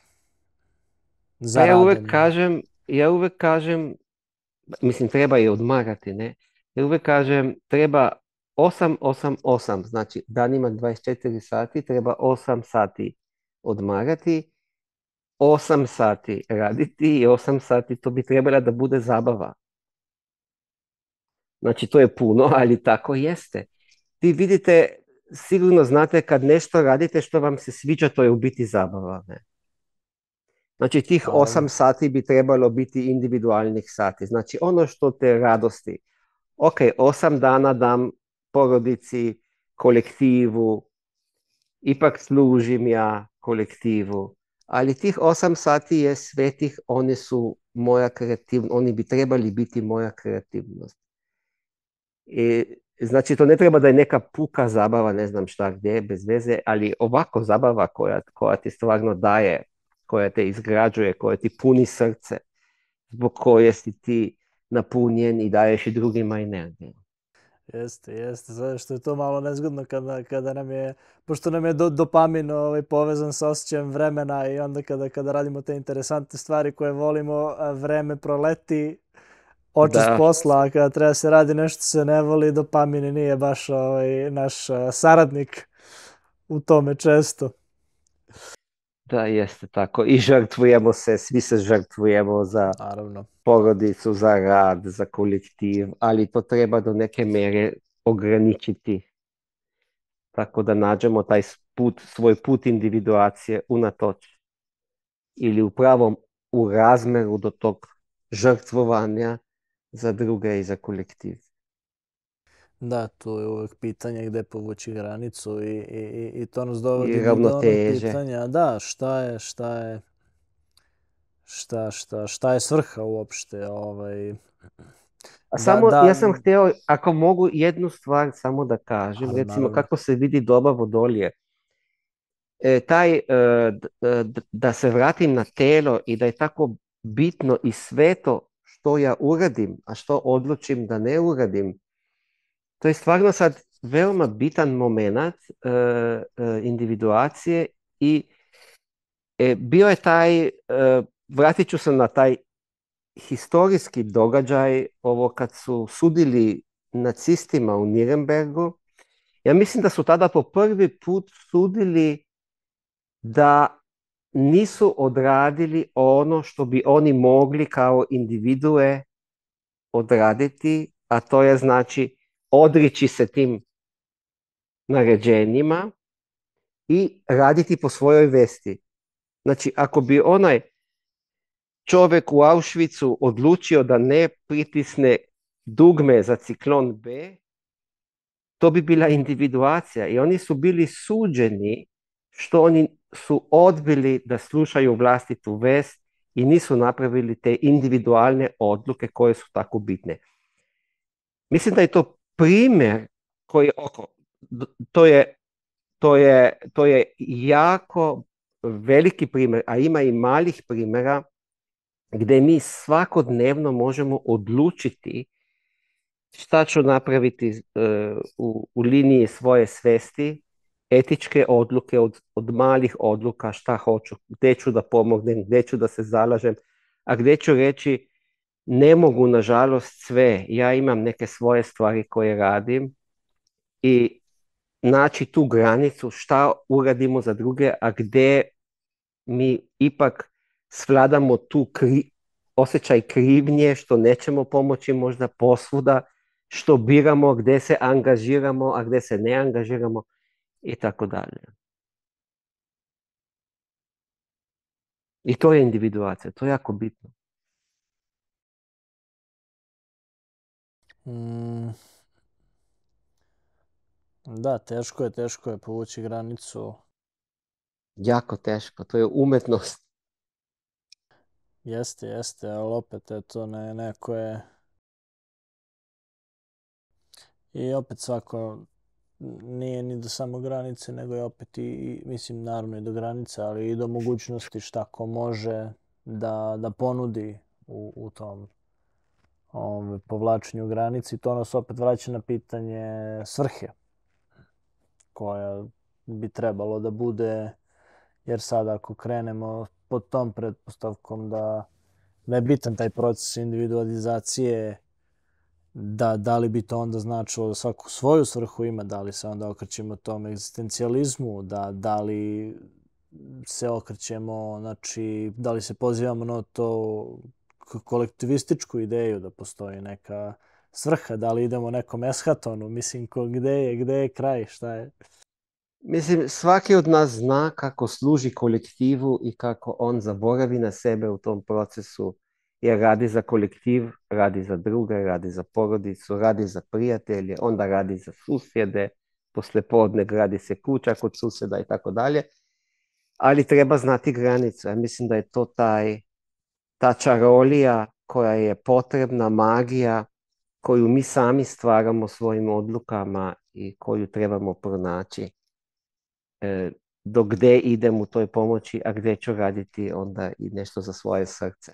radom. Ja uvek kažem, mislim treba je odmarati, ne? Ja uvek kažem treba 8-8-8, znači dan ima 24 sati, treba 8 sati odmarati, 8 sati raditi i 8 sati to bi trebala da bude zabava. Znači to je puno, ali tako jeste. vi vidite, sigurno znate kad nešto radite što vam se sviđa, to je u biti zabava. Ne? Znači tih Naravno. 8 sati bi trebalo biti individualnih sati. Znači ono što te radosti. Ok, 8 dana dam porodici, kolektivu, ipak služim ja kolektivu. Ali tih 8 sati je svetih, oni su moja kreativnost, oni bi trebali biti moja kreativnost. I, znači to ne treba da je neka puka zabava, ne znam šta gdje, bez veze, ali ovako zabava koja ti stvarno daje, koja te izgrađuje, koja ti puni srce, zbog koje si ti napunjen i daješ i drugima energiju. Jeste, zato što je to malo nezgodno kada nam je, pošto nam je dopamin povezan sa osjećajem vremena i onda kada radimo te interesantne stvari koje volimo, vreme proleti, očas Da, posla, a kada treba se radi nešto se ne voli, dopamin nije baš naš saradnik u tome često. da jeste tako. I žrtvujemo se, svi se žrtvujemo za Naravno. porodicu, za rad, za kolektiv, ali to treba do neke mere ograničiti. Tako da nađemo taj put, svoj put individuacije unatoč ili u razmeru do tog žrtvovanja za druge i za kolektiv. Da, tu je uvek pitanje gde povući granicu i to nas I dovodi do onog ravnoteže. pitanja, da, šta je svrha uopšte, A da, samo, da, ja sam htio, ako mogu jednu stvar samo da kažem, recimo naravno. kako se vidi doba vodolije. Da se vratim na telo i da je tako bitno i sveto što ja uradim, a što odlučim da ne uradim. To je stvarno sad veoma bitan moment individuacije i bio je vratit ću se na taj historijski događaj, ovo kad su sudili nacistima u Nirnbergu. Ja mislim da su tada po prvi put sudili da nisu odradili ono što bi oni mogli kao individue odraditi, a to je znači odrići se tim naređenjima i raditi po svojoj vesti. Znači, ako bi onaj čovjek u Auschwitzu odlučio da ne pritisne dugme za ciklon B, to bi bila individuacija i oni su bili suđeni što oni su odbili da slušaju vlastitu vest i nisu napravili te individualne odluke koje su tako bitne. Mislim da je to primjer koji to je jako veliki primjer, a ima i malih primjera gdje mi svakodnevno možemo odlučiti šta ću napraviti u liniji svoje svesti, etičke odluke od malih odluka, šta hoću, gdje ću da pomognem, gdje ću da se zalažem, a gdje ću reći ne mogu nažalost sve, ja imam neke svoje stvari koje radim i naći tu granicu šta uradimo za druge, a gdje mi ipak svladamo tu osjećaj krivnje što nećemo pomoći možda posvuda, što biramo, gdje se angažiramo, a gdje se ne angažiramo i tako dalje. I to je individuacija, to je jako bitno. Da, teško je povući granicu. Jako teško, to je umetnost. Jeste, ali opet je to neko je... I opet svako nije ni do samo granice, nego je opet mislim, naravno i do granice, ali i do mogućnosti šta ko može da ponudi u tom povlačenju granici. To nas opet vraća na pitanje svrhe koja bi trebalo da bude, jer sad ako krenemo pod tom pretpostavkom da je bitan taj proces individualizacije, da li bi to onda značilo da svaku svoju svrhu ima, da li se onda okrećemo tom egzistencijalizmu, da li se okrećemo, znači, da li se pozivamo na to kolektivističku ideju da postoji svrha, da li idemo nekom eshatonu, mislim, gde je kraj, šta je? Mislim, svaki od nas zna kako služi kolektivu i kako on zaboravi na sebe u tom procesu, jer radi za kolektiv, radi za druge, radi za porodicu, radi za prijatelje, onda radi za susjede, poslijepodne gradi se kuća kod susjeda i tako dalje. Ali treba znati granicu. Ja mislim da je to ta čarolija koja je potrebna, magija koju mi sami stvaramo svojim odlukama i koju trebamo pronaći. Do gde idem u toj pomoći, a gde ću raditi onda i nešto za svoje srce.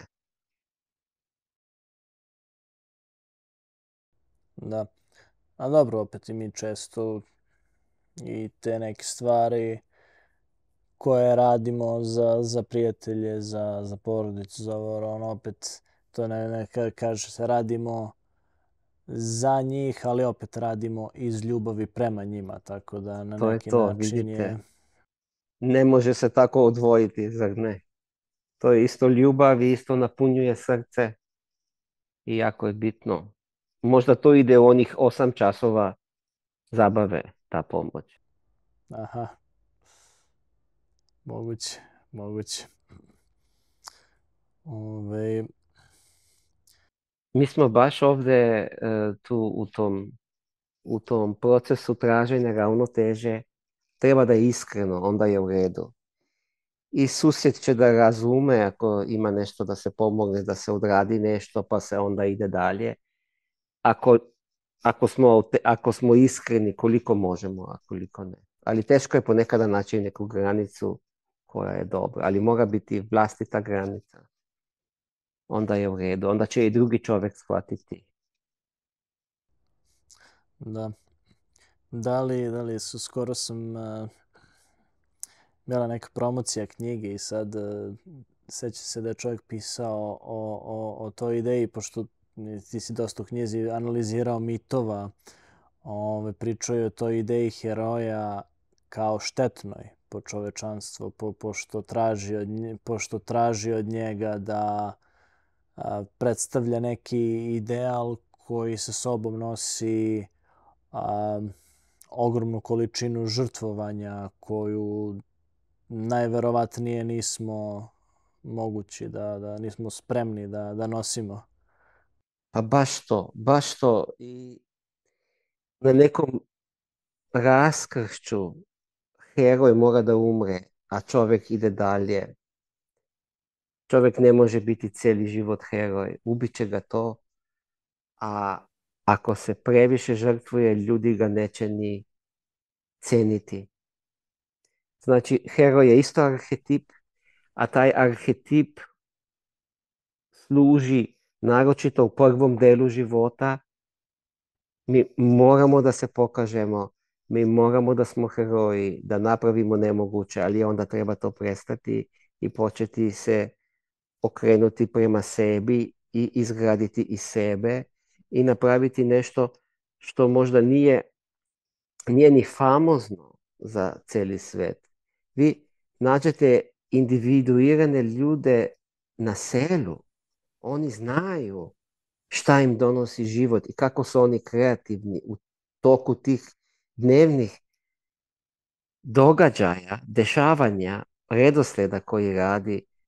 Da. A dobro, opet i mi često i te neke stvari koje radimo za prijatelje, za porodicu, za ovo, ono, opet to ne kaže se, radimo za njih, ali opet radimo iz ljubavi prema njima, tako da na To je neki to, način je... vidite. Ne može se tako odvojiti, zar ne? To je isto ljubav i isto napunjuje srce i jako je bitno. Možda to ide u onih 8 časova zabave, ta pomoć. Aha, moguće, moguće. Ove, Mi smo baš ovdje tu u tom procesu traženja ravnoteže. Treba da je iskreno, onda je u redu. I susjed će da razume ako ima nešto da se pomogne, da se odradi nešto, pa se onda ide dalje. Ako, ako smo iskreni koliko možemo, a koliko ne. Ali teško je ponekada naći neku granicu koja je dobra, ali mora biti vlastita granica. Onda je u redu, onda će i drugi čovjek shvatiti. da. Skoro sam bila neka promocija knjige i sad seća se da je čovjek pisao o toj ideji, pošto ti si dosta u knjizi analizirao mitova, pričao je o toj ideji heroja kao štetnoj po čovečanstvo, pošto traži od njega da predstavlja neki ideal koji sa sobom nosi ogromnu količinu žrtvovanja koju najverovatnije nismo mogući da nismo spremni da nosimo. Pa baš to. I na nekom raskršću heroj mora da umre, a čovjek ide dalje. Čovjek ne može biti cijeli život heroj. Ubiće ga to, a ako se previše žrtvuje, ljudi ga neće ni ceniti. Znači, heroj je isto arhetip, a taj arhetip služi naročito u prvom delu života. Mi moramo da se pokažemo, mi moramo da smo heroji, da napravimo nemoguće, ali onda treba to prestati i početi se okrenuti prema sebi i izgraditi iz sebe i napraviti nešto što možda nije ni famozno za cijeli svet. Vi nađete individuirane ljude na selu, oni znaju šta im donosi život i kako su oni kreativni u toku tih dnevnih događaja, dešavanja, redoslijeda koji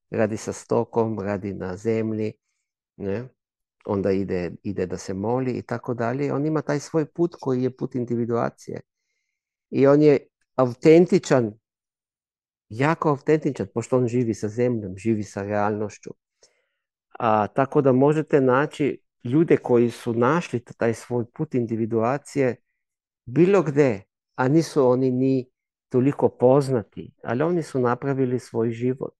radi sa stokom, radi na zemlji, ne? Onda ide da se moli i tako dalje. On ima taj svoj put koji je put individuacije. I on je autentičan, jako autentičan, pošto on živi sa zemljom, živi sa realnošću. Tako da možete naći ljude koji su našli taj svoj put individuacije bilo gde, a nisu oni ni toliko poznati, ali oni su napravili svoj život.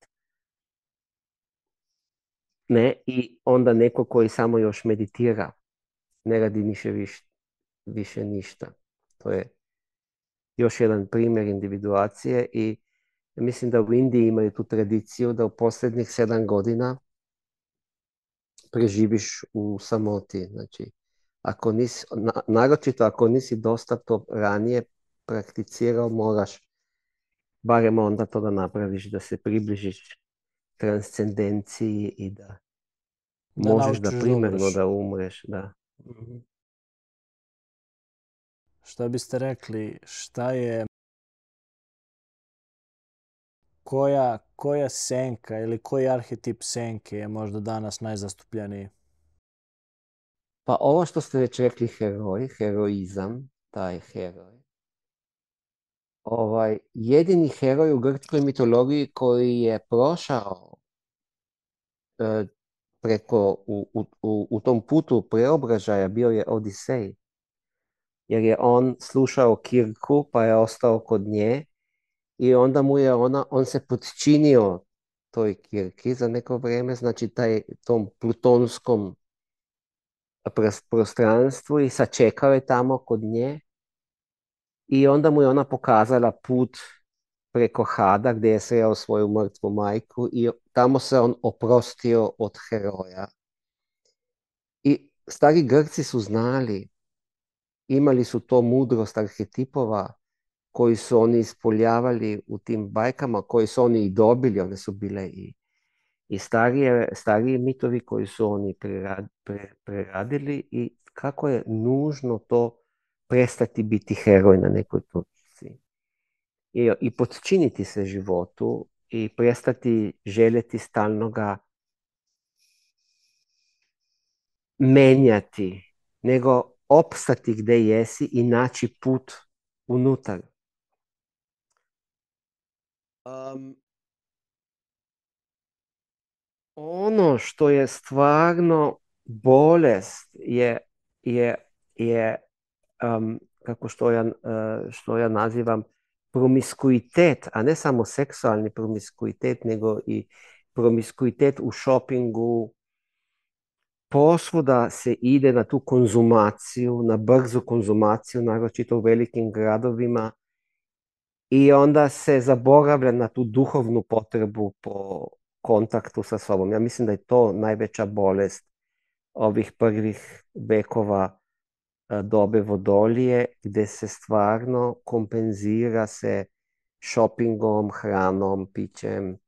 Ne? I onda neko koji samo još meditira, ne radi više ništa. To je još jedan primjer individuacije i mislim da u Indiji imaju tu tradiciju da u posljednjih 7 godina preživiš u samoti. Znači, naročito ako nisi dosta to ranije prakticirao, moraš barem onda to da napraviš, da se približiš transcendenciji i da Da možeš da naučiš da primarno umreš. da umreš. Da. Šta biste rekli, šta je, koja senka ili koji arhetip senke je možda danas najzastupljeniji? Pa ovo što ste već rekli heroj, heroizam, taj heroj. Jedini heroj u grčkoj mitologiji koji je prošao e, u tom putu preobražaja bio je Odisej. Jer je on slušao Kirku pa je ostao kod nje i onda mu je on se podčinio toj Kirki za neko vrijeme, znači tom plutonskom prostranstvu i sačekao je tamo kod nje i onda mu je ona pokazala put preko Hada gdje je sreo svoju mrtvu majku i tamo se on oprostio od heroja. I stari Grci su znali, imali su to mudrost arhetipova koji su oni ispoljavali u tim bajkama, koji su oni i dobili, one su bile i starije mitovi koji su oni preradili i kako je nužno to prestati biti heroj na nekoj točci. I podčiniti se životu i prestati željeti stalno ga menjati, nego opstati gdje jesi i naći put unutar. Ono što je stvarno bolest je kako što ja nazivam promiskuitet, a ne samo seksualni promiskuitet, nego i promiskuitet u shoppingu. Posvuda se ide na tu konzumaciju, na brzu konzumaciju, naročito u velikim gradovima, i onda se zaboravlja na tu duhovnu potrebu po kontaktu sa sobom. Ja mislim da je to najveća bolest ovih prvih vekova dobe vodolije, gdje se stvarno kompenzira se shoppingom, hranom, pićem,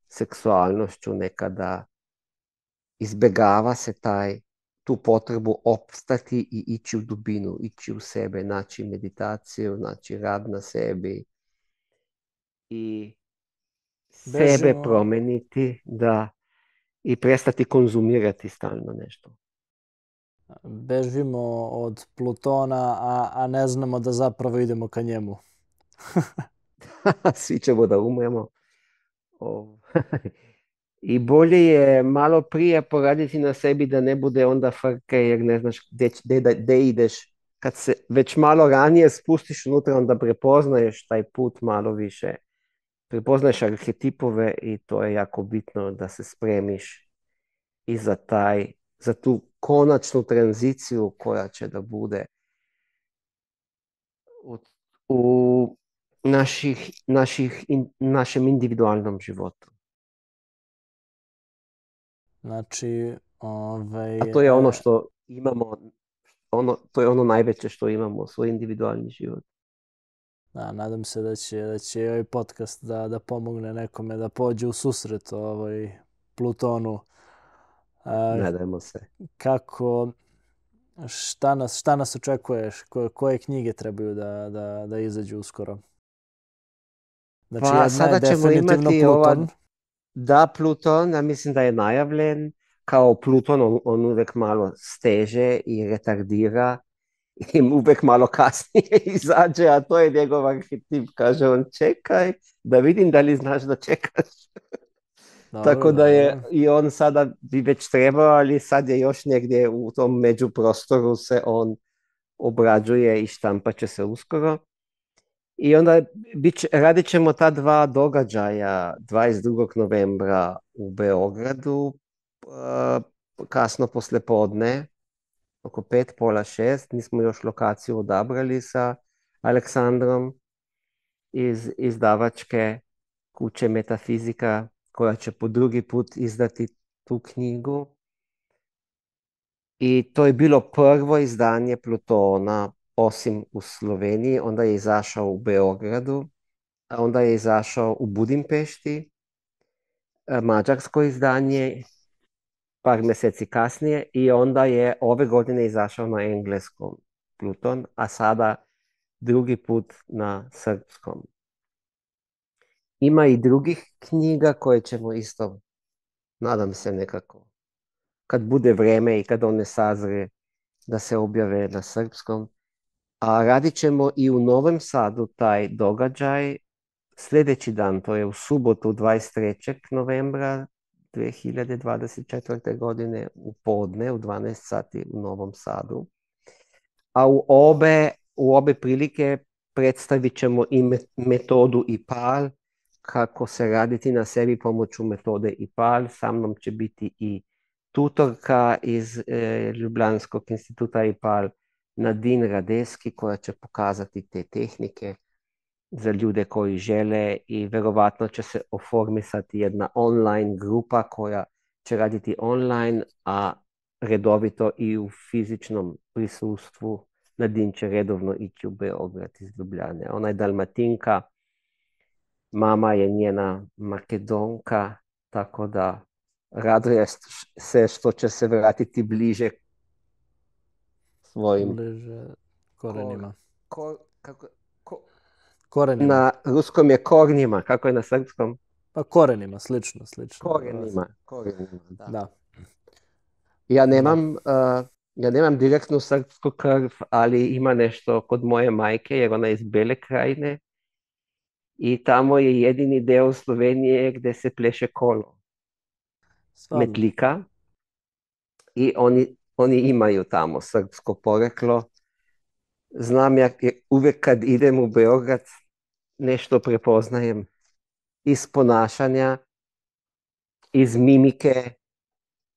seksualnošću nekada. Izbjegava se tu potrebu opstati i ići u dubinu, ići u sebe, naći meditaciju, naći rad na sebi i sebe Bežimo, promeniti, da, i prestati konzumirati stalno nešto. bežimo od Plutona, a ne znamo da zapravo idemo ka njemu. Svi ćemo da umremo. O, I bolje je malo prije poraditi na sebi da ne bude onda frke jer ne znaš gdje ideš. Kad se već malo ranije spustiš unutra, onda prepoznaješ taj put malo više. Prepoznaješ arhetipove i to je jako bitno da se spremiš i za tu konačnu tranziciju koja će da bude u našem individualnom životu. Znači, A to je ono što imamo, to je ono najveće što imamo, svoj individualni život. da, nadam se da će ovaj podcast da pomogne nekome da pođe u susret Plutonu. Nadajmo se. Kako, šta nas očekuješ? Koje knjige trebaju da izađu uskoro? Znači, Pa jedna je sada ćemo definitivno imati Pluton. Da, Pluton, ja mislim da je najavljen. Kao Pluton, on uvijek malo steže i retardira i uvijek malo kasnije izađe, a to je njegov arhetip. Kaže on, čekaj, da vidim da li znaš da čekaš. Dobro, Tako da je dobro. i on sada bi već trebao, ali sad je još negdje u tom međuprostoru se on obrađuje i štampat će se uskoro. I onda radit ćemo ta dva događaja 22. novembra u Beogradu, kasno poslijepodne, oko 5, pola 6. Nismo još lokaciju odabrali sa Aleksandrom iz izdavačke kuće Metafizika, koja će po drugi put izdati tu knjigu. I to je bilo prvo izdanje Plutona, osim u Sloveniji. Onda je izašao u Beogradu, a onda je izašao u Budimpešti, mađarsko izdanje, par mjeseci kasnije, i onda je ove godine izašao na engleskom. Pluton, a sada drugi put na srpskom. Ima i drugih knjiga koje ćemo isto, nadam se nekako, kad bude vreme i kad one sazre, da se objave na srpskom. A radit ćemo i u Novom Sadu taj događaj sljedeći dan, to je u subotu 23. novembra 2024. godine u podne u 12 sati u Novom Sadu. A u obe prilike predstavit ćemo i metodu IPAL, kako se raditi na sebi pomoću metode IPAL. Sa mnom će biti i tutorka iz Ljubljanskog instituta IPAL, Nadine Radeski, koja će pokazati te tehnike za ljude koji žele i verovatno će se oformisati jedna online grupa koja će raditi online, a redovito i u fizičnom prisustvu. Nadine će redovno ići u Beograd iz Ljubljane. Ona je Dalmatinka, mama je njena Makedonka, tako da raduje se što će se vratiti bliže svojim korenima. Korenima. Na ruskom je kornjima, kako je na srpskom? Pa korenima, slično. Korenima, da. Ja nemam direktnu srpsku krv, ali ima nešto kod moje majke, jer ona je iz Bele krajine i tamo je jedini deo Slovenije gdje se pleše kolo. Stvarno. Metlika. I oni imaju tamo srpsko poreklo. Znam ja uvijek kad idem u Beograd nešto prepoznajem iz ponašanja, iz mimike,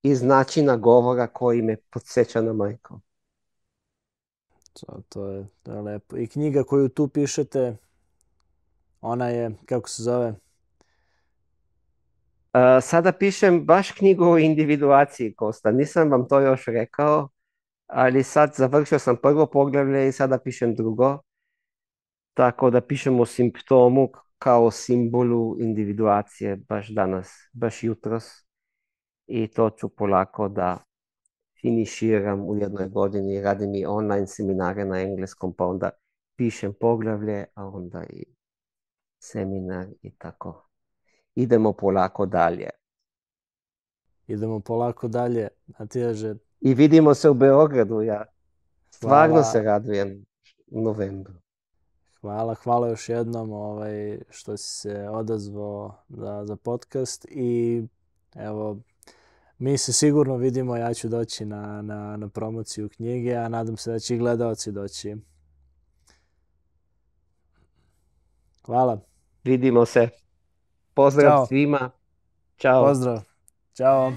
iz načina govora koji me podsjeća na majku. To je lepo. I knjiga koju tu pišete, ona je, kako se zove? Sada pišem baš knjigu o individuaciji, Kosta. Nisam vam to još rekao, ali sad završio sam prvo poglavlje i sada pišem drugo. Tako da pišem o simptomu kao simbolu individuacije baš danas, baš jutros. I to ću polako da finiširam u jednoj godini. Radim i online seminare na engleskom, pa onda pišem poglavlje, a onda i seminar i tako. Idemo polako dalje. Matjaže. I vidimo se u Beogradu, ja stvarno se radujem u novembru. Hvala još jednom što si se odazvao za podcast i evo, mi se sigurno vidimo, ja ću doći na promociju knjige, a nadam se da će i gledalci doći. Hvala. Vidimo se. Pozdrav svima. Ćao. Pozdrav. Ćao.